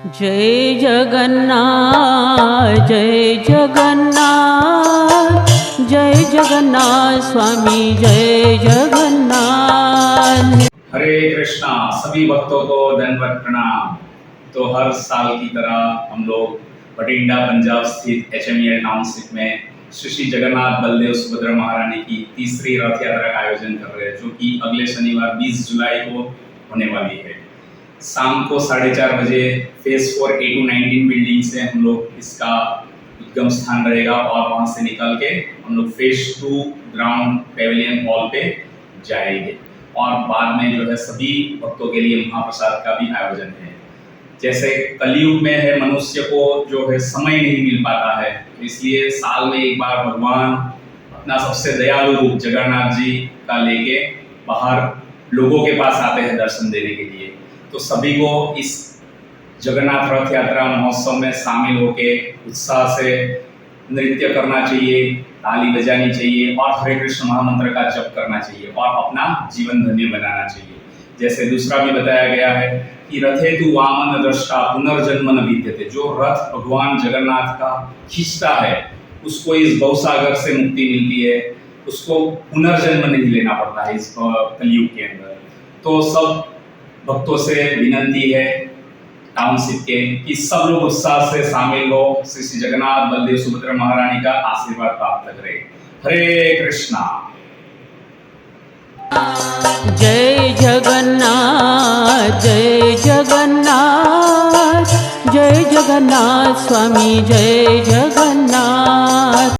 जय जगन्नाथ जय जगन्नाथ जय जगन्नाथ स्वामी जय जगन्नाथ। हरे कृष्णा। सभी भक्तों को दंडवत प्रणाम। तो हर साल की तरह हम लोग बठिंडा पंजाब स्थित HMEL टाउनशिप में श्री श्री जगन्नाथ बलदेव सुभद्रा महारानी की तीसरी रथ यात्रा का आयोजन कर रहे हैं, जो कि अगले शनिवार 20 जुलाई को होने वाली है। शाम को 4:30 बजे फेज 4 A2-19 बिल्डिंग से हम लोग इसका उद्गम स्थान रहेगा और वहां से निकल के हम लोग फेज 2 ग्राउंड पेविलियन हॉल पे जाएंगे और बाद में जो है सभी भक्तों के लिए महाप्रसाद का भी आयोजन है। जैसे कलयुग में है, मनुष्य को जो है समय नहीं मिल पाता है, इसलिए साल में एक बार भगवान अपना सबसे दयालु रूप जगन्नाथ जी का लेके बाहर लोगों के पास आते हैं दर्शन देने के लिए। तो सभी को इस जगन्नाथ रथ यात्रा महोत्सव में शामिल होके उत्साह से नृत्य करना चाहिए, ताली बजानी चाहिए और हरे कृष्ण महामंत्र का जप करना चाहिए और अपना जीवन धन्य बनाना चाहिए। जैसे दूसरा भी बताया गया है कि रथेतु वामन दृष्टा पुनर्जन्म न विद्यते। जो रथ भगवान जगन्नाथ का खींचता है उसको इस भवसागर से मुक्ति मिलती है, उसको पुनर्जन्म नहीं लेना पड़ता है इस कलयुग के अंदर। तो सब भक्तों से विनती है टाउनशिप के कि सब लोग उत्साह से शामिल हो, श्री श्री जगन्नाथ बलदेव सुभद्रा महारानी का आशीर्वाद प्राप्त करें। हरे कृष्णा। जय जगन्नाथ जय जगन्नाथ जय जगन्नाथ स्वामी जय जय